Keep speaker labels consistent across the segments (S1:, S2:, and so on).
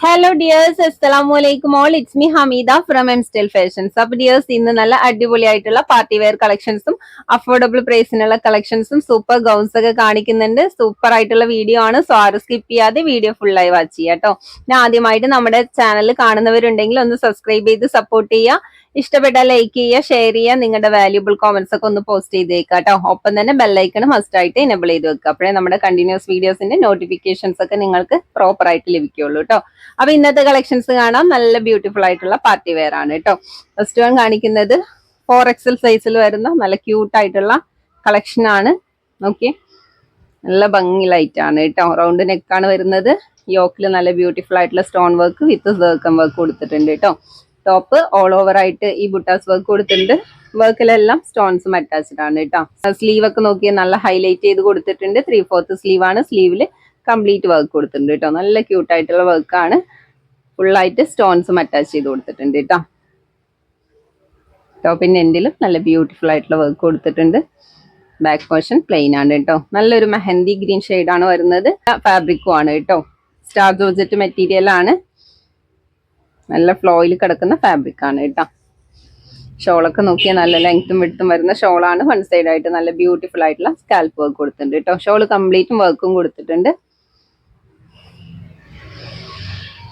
S1: Hello dears, അസ്സലാമു അലൈക്കും all. It's me Hameeda from M style fashions. അപ്പൊ ഡിയേഴ്സ്, ഇന്ന് നല്ല അടിപൊളിയായിട്ടുള്ള പാർട്ടി വെയർ കളക്ഷൻസും അഫോർഡബിൾ പ്രൈസിനുള്ള കളക്ഷൻസും സൂപ്പർ ഗൗൺസ് ഒക്കെ കാണിക്കുന്നുണ്ട്. സൂപ്പർ ആയിട്ടുള്ള വീഡിയോ ആണ്. സോ ആരും സ്കിപ്പ് ചെയ്യാതെ വീഡിയോ ഫുള്ളായി വാച്ച് ചെയ്യാം കേട്ടോ. ഞാൻ ആദ്യമായിട്ട് നമ്മുടെ ചാനൽ കാണുന്നവരുണ്ടെങ്കിൽ ഒന്ന് സബ്സ്ക്രൈബ് ചെയ്ത് സപ്പോർട്ട് ചെയ്യുക. ഇഷ്ടപ്പെട്ടാൽ ലൈക്ക് ചെയ്യുക, ഷെയർ ചെയ്യുക, നിങ്ങളുടെ വാല്യൂബിൾ കോമന്റ്സ് ഒക്കെ ഒന്ന് പോസ്റ്റ് ചെയ്തേക്കുക കേട്ടോ. ഒപ്പം തന്നെ ബെല്ലൈക്കൺ മസ്റ്റ് ആയിട്ട് എനേബിൾ ചെയ്ത് വെക്കുക. അപ്പോഴേ നമ്മുടെ കണ്ടിന്യൂസ് വീഡിയോസിന്റെ നോട്ടിഫിക്കേഷൻസ് ഒക്കെ നിങ്ങൾക്ക് പ്രോപ്പർ ആയിട്ട് ലഭിക്കുള്ളൂ കേട്ടോ. അപ്പൊ ഇന്നത്തെ കളക്ഷൻസ് കാണാം. നല്ല ബ്യൂട്ടിഫുൾ ആയിട്ടുള്ള പാർട്ടി വെയർ ആണ് കേട്ടോ. ഫസ്റ്റ് വൺ കാണിക്കുന്നത് 4XL സൈസിൽ വരുന്ന നല്ല ക്യൂട്ട് ആയിട്ടുള്ള കളക്ഷൻ ആണ്. ഓക്കെ, നല്ല ഭംഗിയിലായിട്ടാണ് കേട്ടോ. റൗണ്ട് നെക്കാണ് വരുന്നത്. യോക്കിൽ നല്ല ബ്യൂട്ടിഫുൾ ആയിട്ടുള്ള സ്റ്റോൺ വർക്ക് വിത്ത് സർക്കം വർക്ക് കൊടുത്തിട്ടുണ്ട് കേട്ടോ. ടോപ്പ് ഓൾ ഓവർ ആയിട്ട് ഈ ബുട്ടാസ് വർക്ക് കൊടുത്തിട്ടുണ്ട്. വർക്കിലെല്ലാം സ്റ്റോൺസും അറ്റാച്ച്ഡ് ആണ് കേട്ടോ. സ്ലീവ് ഒക്കെ നോക്കിയാൽ നല്ല ഹൈലൈറ്റ് ചെയ്ത് കൊടുത്തിട്ടുണ്ട്. 3/4 സ്ലീവ് ആണ്. സ്ലീവില് കംപ്ലീറ്റ് വർക്ക് കൊടുത്തിട്ടുണ്ട് കേട്ടോ. നല്ല ക്യൂട്ട് ആയിട്ടുള്ള വർക്കാണ്. ഫുള്ളായിട്ട് സ്റ്റോൺസും അറ്റാച്ച് ചെയ്ത് കൊടുത്തിട്ടുണ്ട് കേട്ടോ. ടോപ്പിന്റെ എൻഡിലും നല്ല ബ്യൂട്ടിഫുൾ ആയിട്ടുള്ള വർക്ക് കൊടുത്തിട്ടുണ്ട്. ബാക്ക് പോർഷൻ പ്ലെയിൻ ആണ് കേട്ടോ. നല്ലൊരു മെഹന്തി ഗ്രീൻ ഷെയ്ഡാണ് വരുന്നത്. ഫാബ്രിക്കും ആണ് കേട്ടോ. സ്റ്റാർ ജോർജറ്റ് മെറ്റീരിയൽ ആണ്. നല്ല ഫ്ലോയിൽ കിടക്കുന്ന ഫാബ്രിക് ആണ് കേട്ടോ. ഷോളൊക്കെ നോക്കിയാൽ നല്ല ലെങ്ത്തും വിഡ്ത്തും വരുന്ന ഷോളാണ്. വൺ സൈഡ് ആയിട്ട് നല്ല ബ്യൂട്ടിഫുൾ ആയിട്ടുള്ള സ്കാൽപ്പ് വർക്ക് കൊടുത്തിട്ടുണ്ട് കേട്ടോ. ഷോള് കംപ്ലീറ്റും വർക്കും കൊടുത്തിട്ടുണ്ട്.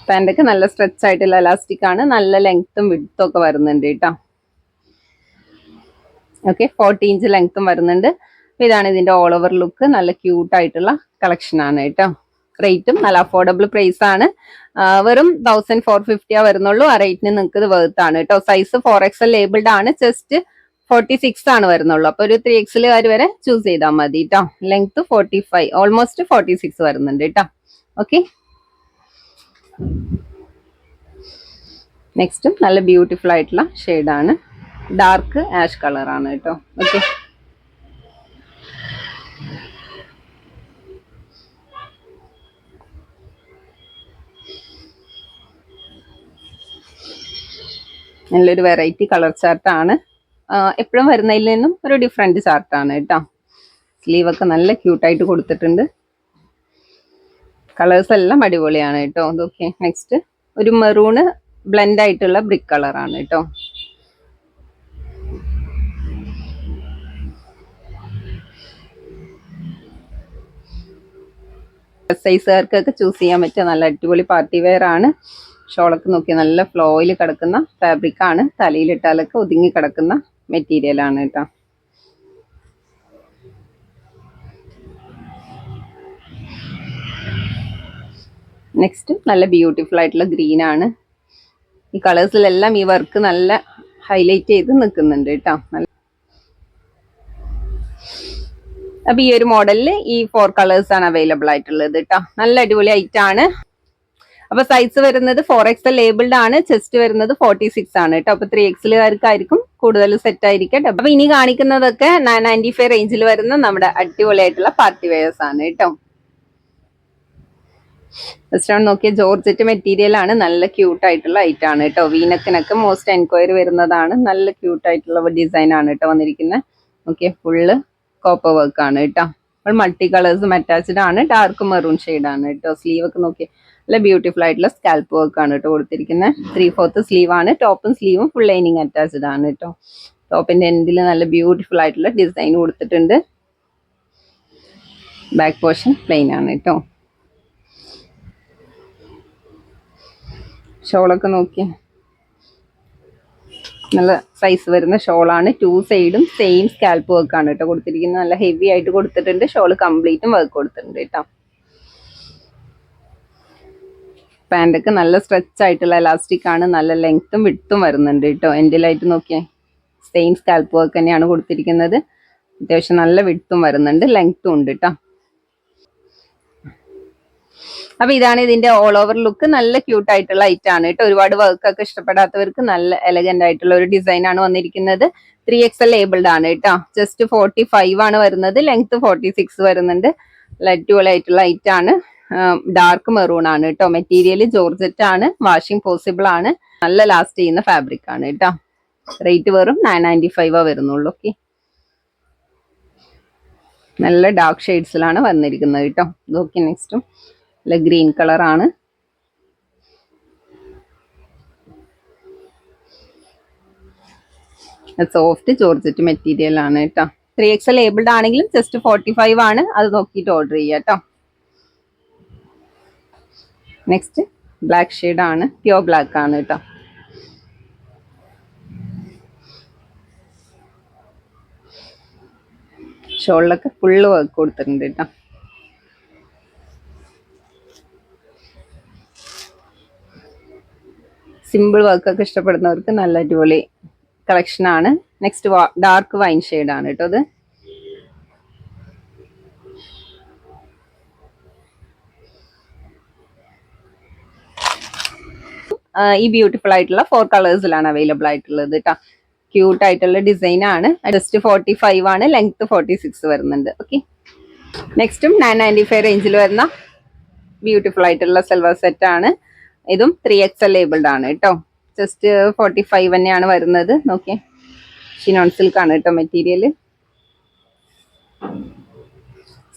S1: പാൻറ്റൊക്കെ നല്ല സ്ട്രെച്ച് ആയിട്ടുള്ള എലാസ്റ്റിക് ആണ്. നല്ല ലെങ്ത്തും വിഡ്ത്തും ഒക്കെ വരുന്നുണ്ട് കേട്ടോ. ഓക്കെ, 40 ഇഞ്ച് ലെങ്ത്തും വരുന്നുണ്ട്. ഇതാണ് ഇതിന്റെ ഓൾ ഓവർ ലുക്ക്. നല്ല ക്യൂട്ട് ആയിട്ടുള്ള കളക്ഷൻ ആണ് കേട്ടോ. റേറ്റും നല്ല അഫോർഡബിൾ പ്രൈസ് ആണ്. വെറും 1450 വരുന്നുള്ളൂ. ആ റേറ്റിന് നിങ്ങൾക്ക് ഇത് വർത്ത് ആണ് കേട്ടോ. സൈസ് 4XL ലേബിൾഡ് ആണ്. ചെസ്റ്റ് 46 ആണ് വരുന്നുള്ളൂ. അപ്പൊ ഒരു 3XL വരെ ചൂസ് ചെയ്താൽ മതി കേട്ടോ. ലെങ്ത് 45, ഓൾമോസ്റ്റ് 46 വരുന്നുണ്ട് കേട്ടോ. ഓക്കെ, നെക്സ്റ്റും നല്ല ബ്യൂട്ടിഫുൾ ആയിട്ടുള്ള ഷെയ്ഡാണ്. ഡാർക്ക് ആഷ് കളറാണ് കേട്ടോ. ഓക്കെ, നല്ലൊരു വെറൈറ്റി കളർ ചാർട്ടാണ്. എപ്പോഴും വരുന്നതിൽ നിന്നും ഒരു ഡിഫറെന്റ് ചാർട്ടാണ് കേട്ടോ. സ്ലീവൊക്കെ നല്ല ക്യൂട്ടായിട്ട് കൊടുത്തിട്ടുണ്ട്. കളേഴ്സ് എല്ലാം അടിപൊളിയാണ് കേട്ടോ. ഓക്കെ, നെക്സ്റ്റ് ഒരു മെറൂണ് ബ്ലെൻഡ് ആയിട്ടുള്ള ബ്രിക്ക് കളറാണ് കേട്ടോ. സൈസുകാർക്കൊക്കെ ചൂസ് ചെയ്യാൻ പറ്റിയ നല്ല അടിപൊളി പാർട്ടി വെയർ ആണ്. ഷോളൊക്കെ നോക്കി നല്ല ഫ്ലോയിൽ കിടക്കുന്ന ഫാബ്രിക് ആണ്. തലയിലിട്ടാലൊക്കെ ഒതുങ്ങി കിടക്കുന്ന മെറ്റീരിയൽ ആണ് കേട്ടോ. നെക്സ്റ്റ് നല്ല ബ്യൂട്ടിഫുൾ ആയിട്ടുള്ള ഗ്രീൻ ആണ്. ഈ കളേഴ്സിലെല്ലാം ഈ വർക്ക് നല്ല ഹൈലൈറ്റ് ചെയ്ത് നിൽക്കുന്നുണ്ട് കേട്ടോ. അപ്പൊ ഈ ഒരു മോഡലില് ഈ 4 കളേഴ്സ് ആണ് അവൈലബിൾ ആയിട്ടുള്ളത് കേട്ടോ. നല്ല അടിപൊളി ഐറ്റം ആണ്. അപ്പൊ സൈസ് വരുന്നത് 4XL ലേബിൾഡ് ആണ്. ചെസ്റ്റ് വരുന്നത് 46 ആണ് കേട്ടോ. അപ്പൊ 3XLകാർക്കായിരിക്കും കൂടുതൽ സെറ്റ് ആയിരിക്കും. അപ്പൊ ഇനി കാണിക്കുന്നതൊക്കെ 995 റേഞ്ചിൽ വരുന്ന നമ്മുടെ അടിപൊളിയായിട്ടുള്ള പാർട്ടി വെയേഴ്സ് ആണ് കേട്ടോ. ഫസ്റ്റ് ആണ് നോക്കിയ ജോർജറ്റ് മെറ്റീരിയൽ ആണ്. നല്ല ക്യൂട്ട് ആയിട്ടുള്ള ഐറ്റം ആണ് കേട്ടോ. വീനക്കിനൊക്കെ മോസ്റ്റ് എൻക്വയറി വരുന്നതാണ്. നല്ല ക്യൂട്ട് ആയിട്ടുള്ള ഡിസൈൻ ആണ് കേട്ടോ വന്നിരിക്കുന്നത്. ഓക്കെ, ഫുള്ള് കോപ്പർ വർക്ക് ആണ് കേട്ടോ. അപ്പോൾ മൾട്ടി കളേഴ്സും അറ്റാച്ച്ഡ് ആണ്. ഡാർക്ക് മെറൂൺ ഷെയ്ഡ് ആണ് കേട്ടോ. സ്ലീവ് ഒക്കെ നോക്കി നല്ല ബ്യൂട്ടിഫുൾ ആയിട്ടുള്ള സ്കാൽപ്പ് വർക്ക് ആണ് കേട്ടോ കൊടുത്തിരിക്കുന്നത്. 3/4 സ്ലീവ് ആണ്. ടോപ്പും സ്ലീവും ഫുൾ ലൈനിങ് അറ്റാച്ച്ഡ് ആണ് കേട്ടോ. ടോപ്പിന്റെ എൻഡിൽ നല്ല ബ്യൂട്ടിഫുൾ ആയിട്ടുള്ള ഡിസൈൻ കൊടുത്തിട്ടുണ്ട്. ബാക്ക് പോർഷൻ പ്ലെയിൻ ആണ് കേട്ടോ. ഷോളൊക്കെ നോക്കി നല്ല സൈസ് വരുന്ന ഷോളാണ്. 2 സൈഡും സെയിം സ്കാൽപ്പ് വർക്ക് ആണ് കേട്ടോ കൊടുത്തിരിക്കുന്നത്. നല്ല ഹെവി ആയിട്ട് കൊടുത്തിട്ടുണ്ട്. ഷോള് കംപ്ലീറ്റും വർക്ക് കൊടുത്തിട്ടുണ്ട് കേട്ടോ. പാൻറ്റൊക്കെ നല്ല സ്ട്രെച്ച് ആയിട്ടുള്ള എലാസ്റ്റിക് ആണ്. നല്ല ലെങ്ത്തും വിഡ്ത്തും വരുന്നുണ്ട് കേട്ടോ. എൻഡിലായിട്ട് നോക്കിയേ സെയിം സ്കാൽപ്പ് വർക്ക് തന്നെയാണ് കൊടുത്തിരിക്കുന്നത്. അത്യാവശ്യം നല്ല വിഡ്ത്തും വരുന്നുണ്ട്, ലെങ്ത്തും ഉണ്ട് കേട്ടോ. അപ്പൊ ഇതാണ് ഇതിന്റെ ഓൾ ഓവർ ലുക്ക്. നല്ല ക്യൂട്ട് ആയിട്ടുള്ള ഐറ്റം ആണ് കേട്ടോ. ഒരുപാട് വർക്ക് ഒക്കെ ഇഷ്ടപ്പെടാത്തവർക്ക് നല്ല എലഗന്റ് ആയിട്ടുള്ള ഒരു ഡിസൈൻ ആണ് വന്നിരിക്കുന്നത്. 3XL ലേബിൾഡ് ആണ് കേട്ടോ. ജസ്റ്റ് 45 ആണ് വരുന്നത്. ലെങ്ത് 46 വരുന്നുണ്ട്. അടിപൊളി ആയിട്ടുള്ള ഐറ്റം ആണ്. ഡാർക്ക് മെറൂൺ ആണ് കേട്ടോ. മെറ്റീരിയൽ ജോർജറ്റ് ആണ്. വാഷിംഗ് പോസിബിൾ ആണ്. നല്ല ലാസ്റ്റ് ചെയ്യുന്ന ഫാബ്രിക് ആണ് കേട്ടോ. റേറ്റ് വെറും 995 വരുന്നുള്ളൂ. ഓക്കെ, നല്ല ഡാർക്ക് ഷെയ്ഡ്സിലാണ് വന്നിരിക്കുന്നത് കേട്ടോ. ഓക്കെ, നെക്സ്റ്റും നല്ല ഗ്രീൻ കളറാണ്. സോഫ്റ്റ് ജോർജറ്റ് മെറ്റീരിയൽ ആണ് കേട്ടോ. 3XL ലേബിൾഡ് ആണെങ്കിലും ജസ്റ്റ് 45 ആണ്. അത് നോക്കിയിട്ട് ഓർഡർ ചെയ്യുക കേട്ടോ. നെക്സ്റ്റ് ബ്ലാക്ക് ഷെയ്ഡ് ആണ്, പ്യോർ ബ്ലാക്ക് ആണ് കേട്ടോ. ഷോളിലൊക്കെ ഫുള്ള് വർക്ക് കൊടുത്തിട്ടുണ്ട് കേട്ടോ. സിമ്പിൾ വർക്കൊക്കെ ഇഷ്ടപ്പെടുന്നവർക്ക് നല്ല അടിപൊളി കളക്ഷൻ ആണ്. നെക്സ്റ്റ് ഡാർക്ക് വൈൻ ഷെയ്ഡ് ആണ് കേട്ടോ. അത് ഈ ബ്യൂട്ടിഫുൾ ആയിട്ടുള്ള 4 കളേഴ്സിലാണ് അവൈലബിൾ ആയിട്ടുള്ളത് കേട്ടോ. ക്യൂട്ട് ആയിട്ടുള്ള ഡിസൈൻ ആണ്. ജസ്റ്റ് 45 ആണ്, ലെങ്ത് 46 വരുന്നുണ്ട്. ഓക്കെ, നെക്സ്റ്റും 995 റേഞ്ചിൽ വരുന്ന ബ്യൂട്ടിഫുൾ ആയിട്ടുള്ള സിൽവർ സെറ്റ് ആണ്. ഇതും 3XL ലേബിൾഡ് ആണ് കേട്ടോ. ജസ്റ്റ് 45 തന്നെയാണ് വരുന്നത്. നോക്കിയേ, ഷിനോൺ സിൽക്ക് ആണ് കേട്ടോ മെറ്റീരിയൽ.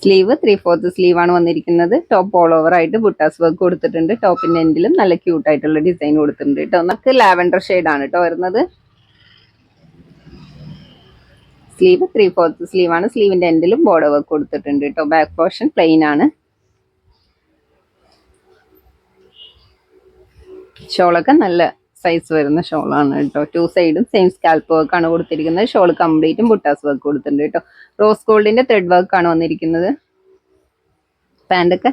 S1: സ്ലീവ് 3/4 സ്ലീവ് ആണ് വന്നിരിക്കുന്നത്. ടോപ്പ് ഓൾ ഓവർ ആയിട്ട് ബുട്ടാസ് വർക്ക് കൊടുത്തിട്ടുണ്ട്. ടോപ്പിന്റെ എൻഡിലും നല്ല ക്യൂട്ട് ആയിട്ടുള്ള ഡിസൈൻ കൊടുത്തിട്ടുണ്ട് കേട്ടോ. നമുക്ക് ലാവൻഡർ ഷെയ്ഡ് ആണ് കേട്ടോ വരുന്നത്. സ്ലീവ് 3/4 സ്ലീവ് ആണ്. സ്ലീവിന്റെ എൻഡിലും ബോർഡർ വർക്ക് കൊടുത്തിട്ടുണ്ട് കേട്ടോ. ബാക്ക് പോർഷൻ പ്ലെയിൻ ആണ്. ഷോളൊക്കെ നല്ല സൈസ് വരുന്ന ഷോളാണ് കേട്ടോ. 2 സൈഡും സെയിം സ്കാൽപ്പ് വർക്ക് ആണ് കൊടുത്തിരിക്കുന്നത്. ഷോൾ കംപ്ലീറ്റും ബുട്ടാസ് വർക്ക് കൊടുത്തിട്ടുണ്ട് കേട്ടോ. റോസ് ഗോൾഡിന്റെ ത്രെഡ് വർക്ക് ആണ് വന്നിരിക്കുന്നത്. പാൻറ്റൊക്കെ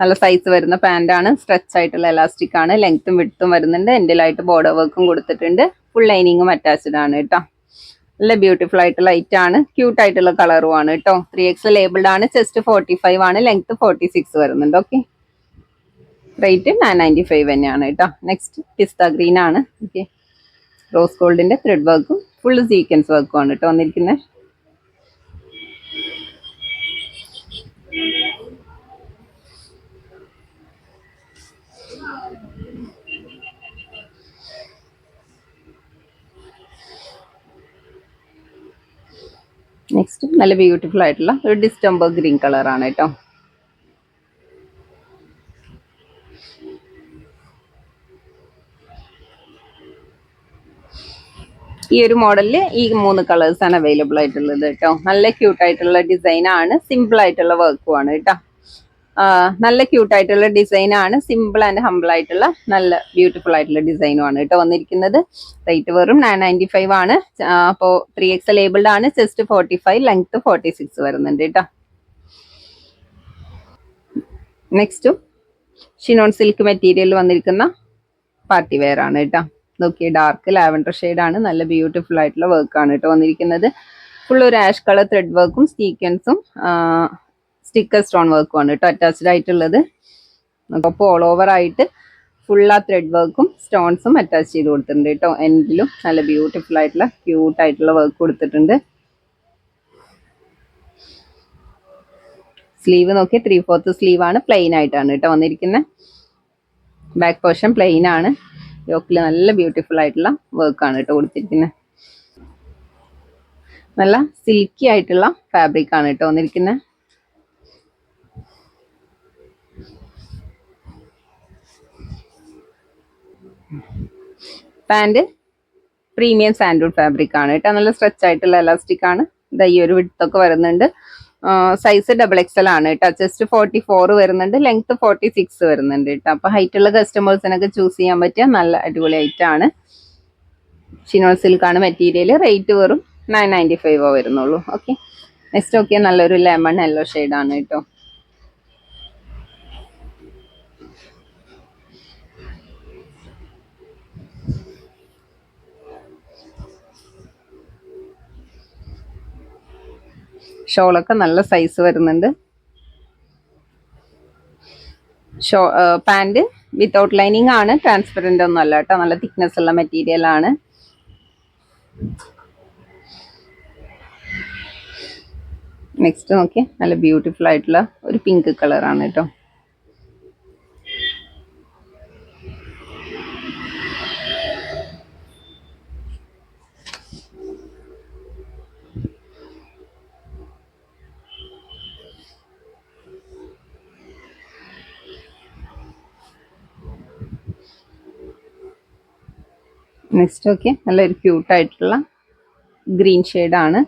S1: നല്ല സൈസ് വരുന്ന പാൻറ്റാണ്. സ്ട്രെച്ച് ആയിട്ടുള്ള എലാസ്റ്റിക് ആണ്. ലെങ്ത്തും വിഡ്ത്തും വരുന്നുണ്ട്. എൻഡിലായിട്ട് ബോർഡർ വർക്കും കൊടുത്തിട്ടുണ്ട്. ഫുൾ ലൈനിങ്ങും അറ്റാച്ച്ഡ് ആണ് കേട്ടോ. നല്ല ബ്യൂട്ടിഫുൾ ആയിട്ടുള്ള ലൈറ്റ് ആണ്. ക്യൂട്ട് ആയിട്ടുള്ള കളറും ആണ് കേട്ടോ. 3XL ലേബിൾഡ് ആണ്. ചെസ്റ്റ് 45 ആണ്, ലെങ്ത് 46 വരുന്നുണ്ട്. ഓക്കെ, റേറ്റ് 995 തന്നെയാണ് കേട്ടോ. നെക്സ്റ്റ് പിസ്ത ഗ്രീൻ ആണ്. ഓക്കെ, റോസ് ഗോൾഡിന്റെ ത്രെഡ് വർക്കും ഫുൾ സീക്വൻസ് വർക്കും ആണ് കേട്ടോ വന്നിരിക്കുന്നത്. നെക്സ്റ്റ് നല്ല ബ്യൂട്ടിഫുൾ ആയിട്ടുള്ള ഒരു ഡിസ്റ്റംബർ ഗ്രീൻ കളറാണ് കേട്ടോ. ഈ ഒരു മോഡലിൽ ഈ 3 കളേഴ്സ് ആണ് അവൈലബിൾ ആയിട്ടുള്ളത് കേട്ടോ. നല്ല ക്യൂട്ട് ആയിട്ടുള്ള ഡിസൈൻ ആണ്. സിമ്പിൾ ആയിട്ടുള്ള വർക്കും ആണ് കേട്ടോ. നല്ല ക്യൂട്ട് ആയിട്ടുള്ള ഡിസൈൻ ആണ്. സിമ്പിൾ ആൻഡ് ഹംബിൾ ആയിട്ടുള്ള നല്ല ബ്യൂട്ടിഫുൾ ആയിട്ടുള്ള ഡിസൈനും ആണ് കേട്ടോ വന്നിരിക്കുന്നത്. റേറ്റ് വെറും 995 ആണ്. അപ്പോൾ 3XL ലേബിൾഡ് ആണ്. ചെസ്റ്റ് 45, ലെങ്ത് 46 വരുന്നുണ്ട് കേട്ടോ. നെക്സ്റ്റും ഷിനോൺ സിൽക്ക് മെറ്റീരിയൽ വന്നിരിക്കുന്ന പാർട്ടി വെയർ ആണ് കേട്ടോ. നോക്കിയ ഡാർക്ക് ലാവൻഡർ ഷെയ്ഡ് ആണ്. നല്ല ബ്യൂട്ടിഫുൾ ആയിട്ടുള്ള വർക്കാണ് കേട്ടോ വന്നിരിക്കുന്നത്. ഫുൾ ഒരു ആഷ് കളർ ത്രെഡ് വർക്കും സീക്വൻസും സ്റ്റിക്കർ സ്റ്റോൺ വർക്കും ആണ് കേട്ടോ അറ്റാച്ച്ഡ് ആയിട്ടുള്ളത്. അപ്പോൾ ഓൾ ഓവർ ആയിട്ട് ഫുൾ ആ ത്രെഡ് വർക്കും സ്റ്റോൺസും അറ്റാച്ച് ചെയ്ത് കൊടുത്തിട്ടുണ്ട് കേട്ടോ. എൻഡിലും നല്ല ബ്യൂട്ടിഫുൾ ആയിട്ടുള്ള ക്യൂട്ട് ആയിട്ടുള്ള വർക്ക് കൊടുത്തിട്ടുണ്ട്. സ്ലീവ് നോക്കി 3/4 സ്ലീവ് ആണ്. പ്ലെയിൻ ആയിട്ടാണ് കേട്ടോ വന്നിരിക്കുന്നത്. ബാക്ക് പോർഷൻ പ്ലെയിൻ ആണ്. യോക്കിൽ നല്ല ബ്യൂട്ടിഫുൾ ആയിട്ടുള്ള വർക്കാണ് കേട്ടോ കൊടുത്തിരിക്കുന്നത്. നല്ല സിൽക്കി ആയിട്ടുള്ള ഫാബ്രിക് ആണ് കേട്ടോ വന്നിരിക്കുന്നത്. പാൻറ് പ്രീമിയം സാൻഡൂഡ് ഫാബ്രിക് ആണ് കേട്ടോ. നല്ല സ്ട്രെച്ച് ആയിട്ടുള്ള എലാസ്റ്റിക് ആണ്. ഇതാ ഈ ഒരു വിഡ്ത്തൊക്കെ വരുന്നുണ്ട്. സൈസ് XXL ആണ് കേട്ടോ. ചെസ്റ്റ് 44 വരുന്നുണ്ട്, ലെങ്ത് 46 വരുന്നുണ്ട് കേട്ടോ. അപ്പൊ ഹൈറ്റ് ഉള്ള കസ്റ്റമേഴ്സിനൊക്കെ ചൂസ് ചെയ്യാൻ പറ്റിയ നല്ല അടിപൊളി ഐറ്റം ആണ്. ഷിനോൺ സിൽക്ക് ആണ് മെറ്റീരിയൽ. റേറ്റ് വെറും 995 വരുന്നുള്ളൂ. ഓക്കെ, നെക്സ്റ്റ് ഓക്കെ നല്ലൊരു ലെമൺ യെല്ലോ ഷെയ്ഡ് ആണ് കേട്ടോ. ഷോളൊക്കെ നല്ല സൈസ് വരുന്നുണ്ട്. പാൻറ് വിത്തൗട്ട് ലൈനിങ് ആണ്. ട്രാൻസ്പെറന്റ് ഒന്നും അല്ല കേട്ടോ. നല്ല തിക്നെസ് ഉള്ള മെറ്റീരിയൽ ആണ്. നെക്സ്റ്റ് നോക്കിയേ, നല്ല ബ്യൂട്ടിഫുൾ ആയിട്ടുള്ള ഒരു പിങ്ക് കളറാണ് കേട്ടോ. നെക്സ്റ്റ് ഓക്കെ നല്ലൊരു ക്യൂട്ടായിട്ടുള്ള ഗ്രീൻ ആണ്.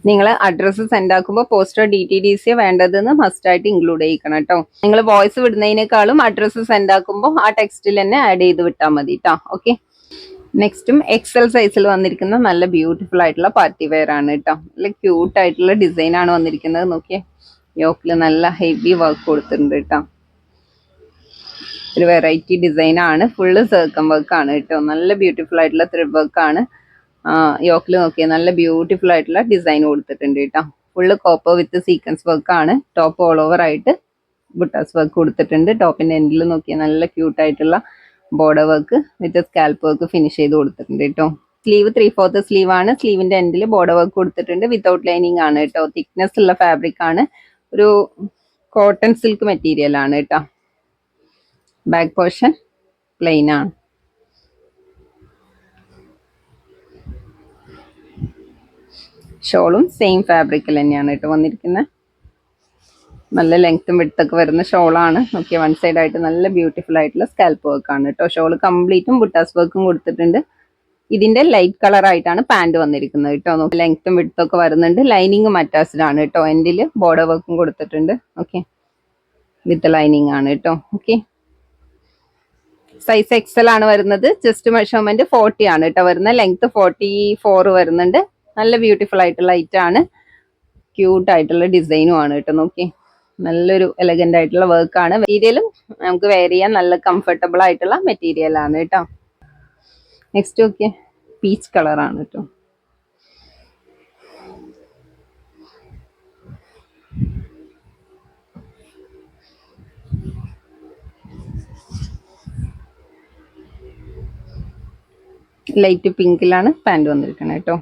S1: നിങ്ങൾ അഡ്രസ്സ് സെൻഡ് ആക്കുമ്പോൾ പോസ്റ്റോ DTDC വേണ്ടതെന്ന് മസ്റ്റ് ആയിട്ട് ഇൻക്ലൂഡ് ചെയ്യിക്കണം കേട്ടോ. നിങ്ങൾ വോയിസ് വിടുന്നതിനേക്കാളും അഡ്രസ്സ് സെൻഡ് ആക്കുമ്പോൾ ആ ടെക്സ്റ്റിൽ തന്നെ ആഡ് ചെയ്ത് വിട്ടാൽ മതി കേട്ടോ. ഓക്കെ, നെക്സ്റ്റും XL സൈസിൽ വന്നിരിക്കുന്ന നല്ല ബ്യൂട്ടിഫുൾ ആയിട്ടുള്ള പാർട്ടി വെയർ ആണ് കേട്ടോ. നല്ല ക്യൂട്ട് ആയിട്ടുള്ള ഡിസൈൻ ആണ് വന്നിരിക്കുന്നത്. നോക്കിയേ, യോക്കിൽ നല്ല ഹെവി വർക്ക് കൊടുത്തിട്ടുണ്ട് കേട്ടോ. ഒരു വെറൈറ്റി ഡിസൈൻ ആണ്, ഫുള്ള് സർക്കം വർക്ക് ആണ് കേട്ടോ. നല്ല ബ്യൂട്ടിഫുൾ ആയിട്ടുള്ള ത്രെഡ് വർക്ക് ആണ്. യോക്കിൽ നോക്കിയാൽ നല്ല ബ്യൂട്ടിഫുൾ ആയിട്ടുള്ള ഡിസൈൻ കൊടുത്തിട്ടുണ്ട് കേട്ടോ. ഫുള്ള് കോപ്പർ വിത്ത് സീക്വൻസ് വർക്ക് ആണ്. ടോപ്പ് ഓൾ ഓവർ ആയിട്ട് ബുട്ടാസ് വർക്ക് കൊടുത്തിട്ടുണ്ട്. ടോപ്പിന്റെ എൻഡിൽ നോക്കിയാൽ നല്ല ക്യൂട്ട് ആയിട്ടുള്ള border work with scalp work finish ചെയ്ത് കൊടുത്തിട്ടുണ്ട് കേട്ടോ. സ്ലീവ് 3/4 സ്ലീവ് ആണ്. സ്ലീവിന്റെ എൻഡിൽ ബോർഡർ വർക്ക് കൊടുത്തിട്ടുണ്ട്. വിത്തൗട്ട് ലൈനിങ് ആണ് കേട്ടോ. തിക്നെസ് ഉള്ള ഫാബ്രിക് ആണ്. ഒരു കോട്ടൺ സിൽക്ക് മെറ്റീരിയൽ ആണ് കേട്ടോ. ബാക്ക് പോർഷൻ പ്ലെയിൻ ആണ്. ഷോളും സെയിം ഫാബ്രിക്കിൽ തന്നെയാണ് കേട്ടോ വന്നിരിക്കുന്നത്. നല്ല ലെങ്ത്തും വിഡ്ത്തൊക്കെ വരുന്ന ഷോളാണ്. നോക്കിയ വൺ സൈഡ് ആയിട്ട് നല്ല ബ്യൂട്ടിഫുൾ ആയിട്ടുള്ള സ്കാൽപ്പ് വർക്ക് ആണ് കേട്ടോ. ഷോൾ കംപ്ലീറ്റും ബുട്ടാസ് വർക്കും കൊടുത്തിട്ടുണ്ട്. ഇതിന്റെ ലൈറ്റ് കളർ ആയിട്ടാണ് പാന്റ് വന്നിരിക്കുന്നത് കേട്ടോ. ലെങ്ത്തും വിഡ്ത്തൊക്കെ വരുന്നുണ്ട്. ലൈനിങ്ങും അറ്റാച്ച്ഡ് ആണ് കേട്ടോ. എൻഡിൽ ബോർഡർ വർക്കും കൊടുത്തിട്ടുണ്ട്. ഓക്കെ, വിത്ത് ലൈനിങ് ആണ് കേട്ടോ. ഓക്കെ, സൈസ് XL ആണ് വരുന്നത്. ചെസ്റ്റ് മെഷർമെന്റ് 40 ആണ് കേട്ടോ വരുന്നത്. ലെങ്ത് 44 വരുന്നുണ്ട്. നല്ല ബ്യൂട്ടിഫുൾ ആയിട്ടുള്ള ഐറ്റാണ്. ക്യൂട്ട് ആയിട്ടുള്ള ഡിസൈനും ആണ് കേട്ടോ. നോക്കി, നല്ലൊരു എലഗന്റ് ആയിട്ടുള്ള വർക്കാണ്. മെറ്റീരിയലും നമുക്ക് വെയർ ചെയ്യാൻ നല്ല കംഫർട്ടബിൾ ആയിട്ടുള്ള മെറ്റീരിയൽ ആണ് കേട്ടോ. നെക്സ്റ്റ് ഓക്കെ, പീച്ച് കളർ ആണ് കേട്ടോ. ലൈറ്റ് പിങ്കിലാണ് പാന്റ് വന്നിരിക്കുന്നത് കേട്ടോ.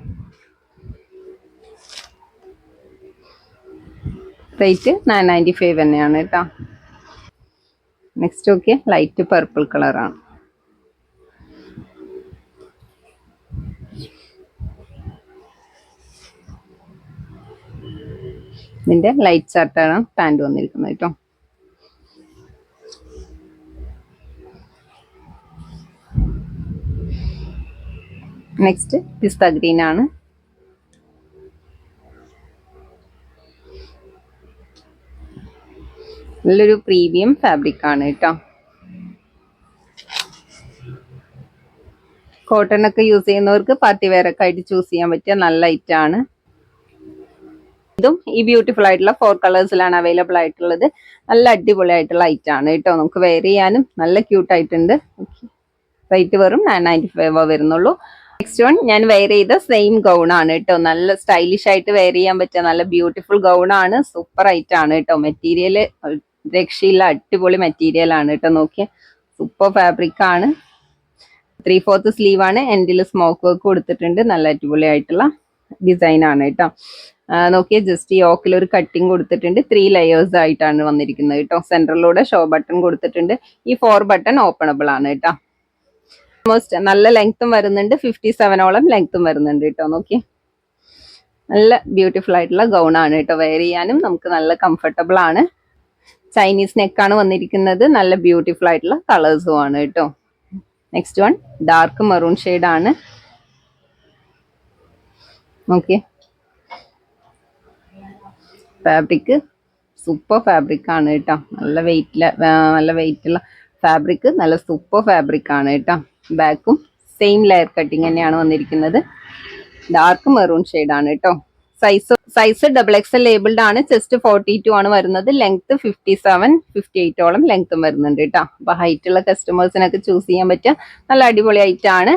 S1: റേറ്റ് 995 തന്നെയാണ് കേട്ടോ. നെക്സ്റ്റ് ഓക്കെ, ലൈറ്റ് പർപ്പിൾ കളറാണ്. ഇതിന്റെ ലൈറ്റ് ഷർട്ടാണ് പാന്റ് വന്നിരിക്കുന്നത് കേട്ടോ. നെക്സ്റ്റ് പിസ്ത ഗ്രീൻ ആണ്. നല്ലൊരു പ്രീമിയം ഫാബ്രിക് ആണ് കേട്ടോ. കോട്ടൺ ഒക്കെ യൂസ് ചെയ്യുന്നവർക്ക് പാർട്ടി വെയർ ഒക്കെ ആയിട്ട് ചൂസ് ചെയ്യാൻ പറ്റിയ നല്ല ഐറ്റം ആണ്. ഇതും ഈ ബ്യൂട്ടിഫുൾ ആയിട്ടുള്ള 4 കളേഴ്സിലാണ് അവൈലബിൾ ആയിട്ടുള്ളത്. നല്ല അടിപൊളി ആയിട്ടുള്ള ഐറ്റം ആണ് കേട്ടോ. നമുക്ക് വെയർ ചെയ്യാനും നല്ല ക്യൂട്ട് ആയിട്ടുണ്ട്. റേറ്റ് വെറും 995 വരുന്നുള്ളൂ. നെക്സ്റ്റ് വൺ ഞാൻ വെയർ ചെയ്ത സെയിം ഗൗൺ ആണ് കേട്ടോ. നല്ല സ്റ്റൈലിഷ് ആയിട്ട് വെയർ ചെയ്യാൻ പറ്റിയ നല്ല ബ്യൂട്ടിഫുൾ ഗൗൺ ആണ്. സൂപ്പർ ഐറ്റം ആണ് കേട്ടോ. മെറ്റീരിയൽ രക്ഷയില്ല, അടിപൊളി മെറ്റീരിയൽ ആണ് കേട്ടോ. നോക്കിയ സൂപ്പർ ഫാബ്രിക് ആണ്. 3/4 സ്ലീവ് ആണ്. എൻഡിൽ സ്മോക്ക് വർക്ക് കൊടുത്തിട്ടുണ്ട്. നല്ല അടിപൊളി ആയിട്ടുള്ള ഡിസൈൻ ആണ് കേട്ടോ. നോക്കിയ ജസ്റ്റ് ഈ യോക്കിൽ ഒരു കട്ടിങ് കൊടുത്തിട്ടുണ്ട്. 3 ലെയേഴ്സ് ആയിട്ടാണ് വന്നിരിക്കുന്നത് കേട്ടോ. സെൻട്രലിലൂടെ ഷോ ബട്ടൺ കൊടുത്തിട്ടുണ്ട്. ഈ 4 ബട്ടൺ ഓപ്പണബിൾ ആണ് കേട്ടോ. ഓൾമോസ്റ്റ് നല്ല ലെങ്ത്തും വരുന്നുണ്ട്. 57ഓളം ലെങ്ത്തും വരുന്നുണ്ട് കേട്ടോ. നോക്കി, നല്ല ബ്യൂട്ടിഫുൾ ആയിട്ടുള്ള ഗൗൺ ആണ് കേട്ടോ. വെയർ ചെയ്യാനും നമുക്ക് നല്ല കംഫർട്ടബിൾ ആണ്. ചൈനീസ് നെക്കാണ് വന്നിരിക്കുന്നത്. നല്ല ബ്യൂട്ടിഫുൾ ആയിട്ടുള്ള കളേഴ്സും ആണ് കേട്ടോ. Next one dark maroon shade ആണ്. ഓക്കെ, ഫാബ്രിക് സൂപ്പർ ഫാബ്രിക് ആണ് കേട്ടോ. നല്ല വെയിറ്റുള്ള ഫാബ്രിക്, നല്ല സൂപ്പർ ഫാബ്രിക് ആണ് കേട്ടോ. ബാക്കും സെയിം ലെയർ കട്ടിങ് തന്നെയാണ് വന്നിരിക്കുന്നത്. ഡാർക്ക് മെറൂൺ ഷെയ്ഡ് ആണ് കേട്ടോ. സൈസ് XXL ലേബിൾഡ് ആണ്. ചെസ്റ്റ് 42 ആണ് വരുന്നത്. ലെങ്ത് 57, 58ഓളം ലെങ്ത്തും വരുന്നുണ്ട് കേട്ടോ. അപ്പൊ ഹൈറ്റ് ഉള്ള കസ്റ്റമേഴ്സിനൊക്കെ ചൂസ് ചെയ്യാൻ പറ്റിയ നല്ല അടിപൊളി ഐറ്റം ആണ്.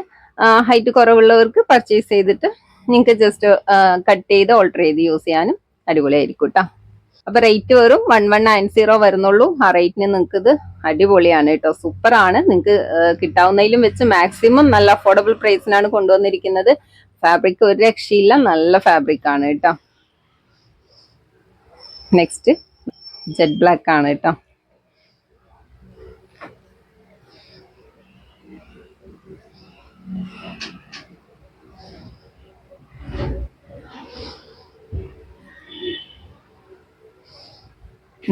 S1: ഹൈറ്റ് കുറവുള്ളവർക്ക് പർച്ചേസ് ചെയ്തിട്ട് നിങ്ങൾക്ക് ജസ്റ്റ് കട്ട് ചെയ്ത് ഓൾട്ടർ ചെയ്ത് യൂസ് ചെയ്യാനും അടിപൊളിയായിരിക്കും കേട്ടോ. അപ്പൊ റേറ്റ് വെറും 1190 വരുന്നുള്ളൂ. ആ റേറ്റിന് നിങ്ങൾക്ക് ഇത് അടിപൊളിയാണ് കേട്ടോ. സൂപ്പർ ആണ്. നിങ്ങൾക്ക് കിട്ടാവുന്നതിലും വെച്ച് മാക്സിമം നല്ല അഫോർഡബിൾ പ്രൈസിനാണ് കൊണ്ടുവന്നിരിക്കുന്നത്. ഫാബ്രിക് ഒരു രക്ഷയില്ല, നല്ല ഫാബ്രിക് ആണ് കേട്ടോ. നെക്സ്റ്റ് ജെറ്റ് ബ്ലാക്ക് ആണ് കേട്ടോ.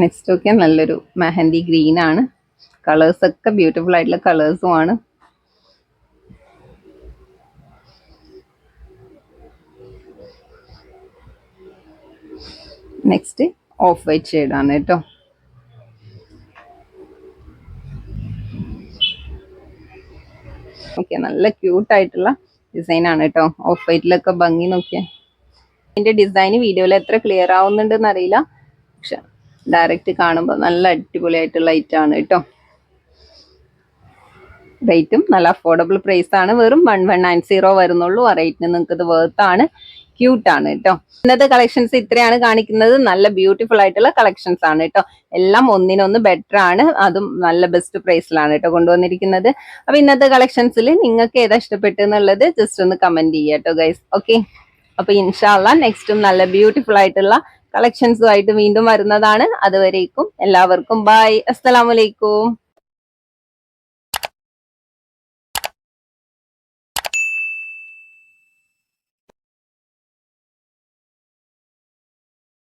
S1: നെക്സ്റ്റ് ഒക്കെ നല്ലൊരു മെഹന്തി ഗ്രീൻ ആണ്. കളേഴ്സ് ഒക്കെ ബ്യൂട്ടിഫുൾ ആയിട്ടുള്ള കളേഴ്സും ആണ്. നെക്സ്റ്റ് ഓഫ് വൈറ്റ് ഷെയ്ഡാണ് കേട്ടോ. ഓക്കെ, നല്ല ക്യൂട്ട് ആയിട്ടുള്ള ഡിസൈൻ ആണ് കേട്ടോ. ഓഫ് വൈറ്റിലൊക്കെ ഭംഗി നോക്കിയാൽ ഇതിന്റെ ഡിസൈൻ വീഡിയോയിൽ എത്ര ക്ലിയർ ആവുന്നുണ്ടെന്ന് അറിയില്ല, പക്ഷെ ഡയറക്റ്റ് കാണുമ്പോൾ നല്ല അടിപൊളിയായിട്ടുള്ള ഐറ്റാണ് കേട്ടോ. റേറ്റും നല്ല അഫോർഡബിൾ പ്രൈസ് ആണ്. വെറും 1190 വരുന്നുള്ളൂ. ആ റേറ്റിന് നിങ്ങൾക്ക് ഇത് വേർത്താണ്, ക്യൂട്ടാണ് കേട്ടോ. ഇന്നത്തെ കളക്ഷൻസ് ഇത്രയാണ് കാണിക്കുന്നത്. നല്ല ബ്യൂട്ടിഫുൾ ആയിട്ടുള്ള കളക്ഷൻസ് ആണ് കേട്ടോ. എല്ലാം ഒന്നിനൊന്ന് ബെറ്റർ ആണ്, അതും നല്ല ബെസ്റ്റ് പ്രൈസിലാണ് കേട്ടോ കൊണ്ടുവന്നിരിക്കുന്നത്. അപ്പൊ ഇന്നത്തെ കളക്ഷൻസിൽ നിങ്ങൾക്ക് ഏതാ ഇഷ്ടപ്പെട്ടു എന്നുള്ളത് ജസ്റ്റ് ഒന്ന് കമന്റ് ചെയ്യുക കേട്ടോ ഗൈസ്. ഓക്കെ, അപ്പൊ ഇൻഷാല്ല നെക്സ്റ്റും നല്ല ബ്യൂട്ടിഫുൾ ആയിട്ടുള്ള കളക്ഷൻസുമായിട്ട് വീണ്ടും വരുന്നതാണ്. അതുവരേക്കും എല്ലാവർക്കും ബൈ, അസ്സലാമു അലൈക്കും.